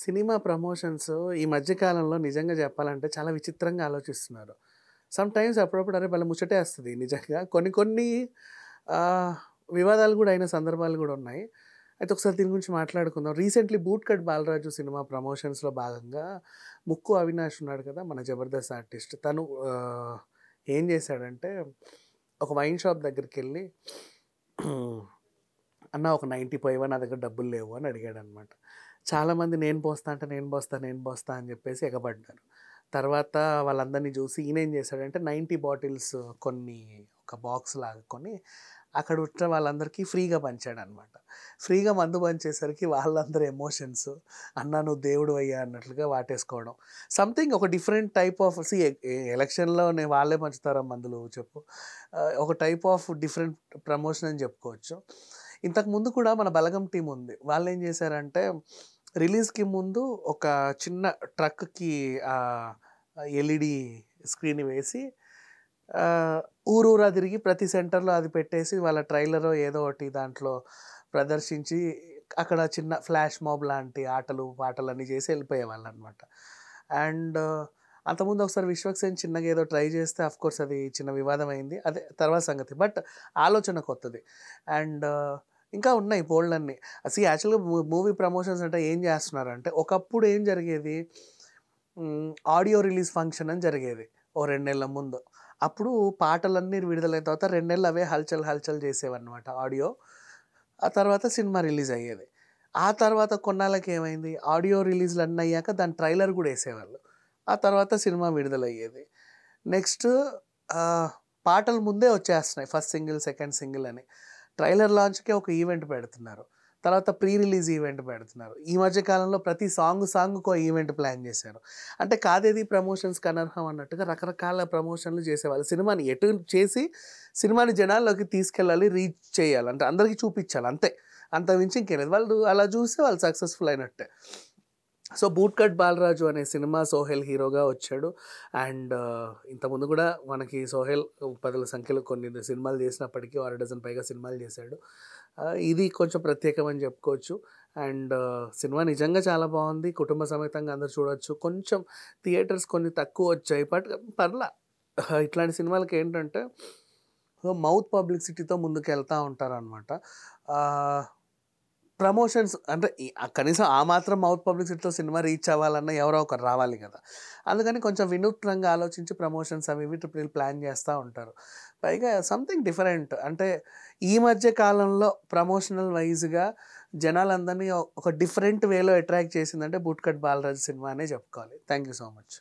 Cinema promotions ఈ మధ్య కాలంలో నిజంగా చెప్పాలంటే చాలా విచిత్రంగా ఆలోచిస్తున్నారు. సమ్‌టైమ్స్ అప్పుడప్పుడు అరే! భలే ముచ్చటేస్తది నిజంగా. కొన్ని కొన్ని ఆహ్, వివాదాలు గూడా అయిన సందర్భాలు గూడా ఉన్నాయి. అయితే ఒకసారి దీని గురించి మాట్లాడుకుందాం. Recently 'boot cut Balaraju' cinema ప్రమోషన్స్‌లో భాగంగా ముక్కు అవినాష్ ఉన్నాడు కదా! మన జబర్దస్త్ ఆర్టిస్ట్. తను ఏం చేశాడంటే ఒక వైన్ షాప్ దగ్గరికెళ్ళి అన్న ఒక 90 పోయవా నా దగ్గర డబ్బులు లేవు అని అడిగాడనమాట. చాలామంది నేను పోస్తా అంటే నేను పోస్తా, నేను పోస్తా అని చెప్పేసి ఎగబడ్డారు. తర్వాత వాళ్ళందరిని చూసి ఈయనేం చేశాడంటే 90 బాటిల్స్ కొన్ని ఒక బాక్స్ లాగా కొని అక్కడ ఉన్న వాళ్ళందరికీ ఫ్రీగా పంచాడనమాట. ఫ్రీగా మందు పంచేసరికి వాళ్ళందరూ ఎమోషన్స్ అన్నా నువ్వు దేవుడివయ్యా అన్నట్లుగా వాటేసుకోవడం. సంథింగ్ ఒక డిఫరెంట్ టైప్ ఆఫ్ ఎలక్షన్‌లో వాళ్ళే పంచుతారా మందులు చెప్పు. ఒక టైప్ ఆఫ్ డిఫరెంట్ ప్రమోషన్ అని చెప్పుకోవచ్చు. ఇంతకుముందు కూడా మన బలగం టీమ్ ఉంది. వాళ్ళేం చేశారంటే రిలీజ్‌కి ముందు ఒక చిన్న ట్రక్‌కి ఎల్ఈడీ స్క్రీన్ వేసి ఆహ్, ఊరూరా తిరిగి ప్రతి సెంటర్‌లో అది పెట్టేసి వాళ్ళ ట్రైలరో ఏదో ఒకటి దాంట్లో ప్రదర్శించి అక్కడ చిన్న ఫ్లాష్ మాబ్ లాంటి ఆటలు, పాటలన్నీ చేసి వెళ్ళిపోయేవాళ్ళనమాట. అండ్ అంతకుముందు ఒకసారి 'విశ్వక్సేన్' చిన్నగా ఏదో ట్రై చేస్తే ఆఫ్‌కోర్స్ అది చిన్న వివాదం అయింది. అదే తర్వాత సంగతి. బట్ ఆలోచన కొత్తది. అండ్ ఇంకా ఉన్నాయి బోలెడన్ని. యాక్చువల్‌గా మూవీ ప్రమోషన్స్ అంటే ఏం చేస్తున్నారంటే ఒకప్పుడు ఏం జరిగేది ఆడియో రిలీజ్ ఫంక్షన్ అని జరిగేది. ఓ 2 నెలల ముందు. అప్పుడు పాటలన్నీ విడుదలైన తర్వాత 2 నెలలు అవే హల్చల్ హల్చల్ చేసేవన్నమాట ఆడియో. ఆ తర్వాత సినిమా రిలీజ్ అయ్యేది. ఆ తర్వాత కొన్నాళ్ళకి ఏమైంది ఆడియో రిలీజ్‌లన్నీ అయ్యాక దాని ట్రైలర్ కూడా ఏసేవాళ్ళు. ఆ తర్వాత సినిమా విడుదలయ్యేది. నెక్స్ట్ ఆహ్, పాటలు ముందే వచ్చేస్తున్నాయి. ఫస్ట్ సింగిల్, సెకండ్ సింగిల్ అని. ట్రైలర్ లాంచ్‌కే ఒక ఈవెంట్ పెడుతున్నారు. తర్వాత ప్రీ రిలీజ్ ఈవెంట్ పెడుతున్నారు. ఈ మధ్య కాలంలో ప్రతి సాంగ్‌కో ఈవెంట్ ప్లాన్ చేశారు. అంటే కాదేది ప్రమోషన్స్‌కి అనర్హం అన్నట్టుగా రకరకాల ప్రమోషన్‌లు చేసేవాళ్ళు. సినిమాని ఎటు చేసి సినిమాని జనాల్లోకి తీసుకెళ్ళాలి, రీచ్ చేయాలి. అంటే అందరికి చూపించాలి అంతే. అంతకు మించి ఇంకేం లేదు. వాళ్ళు అలా చూస్తే వాళ్ళు సక్సెస్‌ఫుల్ అయినట్టే. సో 'బూట్ కట్ బాలరాజు' అనే సినిమా సోహెల్ హీరోగా వచ్చాడు. అండ్ ఇంతకుముందు కూడా మనకి సోహెల్ పదుల సంఖ్యలో కొన్ని సినిమాలు చేసినప్పటికీ 6 డజన్ పైగా సినిమాలు చేశాడు. ఇది కొంచెం ప్రత్యేకం అని చెప్పుకోవచ్చు. అండ్ సినిమా నిజంగా చాలా బాగుంది. కుటుంబ సమేతంగా అందరూ చూడొచ్చు. కొంచెం థియేటర్స్ కొన్ని తక్కువ వచ్చాయి. బట్ పర్లా. ఇట్లాంటి సినిమాలకి ఏంటంటే మౌత్ పబ్లిసిటీతో ముందుకెళ్తా ఉంటారనమాట. ఆహ్ ప్రమోషన్స్ అంటే కనీసం ఆ మాత్రం మౌత్ పబ్లిసిటీతో సినిమా రీచ్ అవ్వాలన్నా ఎవరో ఒకరు రావాలి కదా! అందుకని కొంచెం వినూత్నంగా ఆలోచించి ప్రమోషన్స్ అవి ఇవి వీళ్ళు ప్లాన్ చేస్తా ఉంటారు. పైగా సంథింగ్ డిఫరెంట్ అంటే ఈ మధ్య కాలంలో ప్రమోషనల్ వైస్‌గా జనాలందరినీ ఒక డిఫరెంట్ వేలో అట్రాక్ట్ చేసిందంటే 'బూట్ కట్ బాలరాజు' సినిమా అనే చెప్పుకోవాలి. Thank you so much.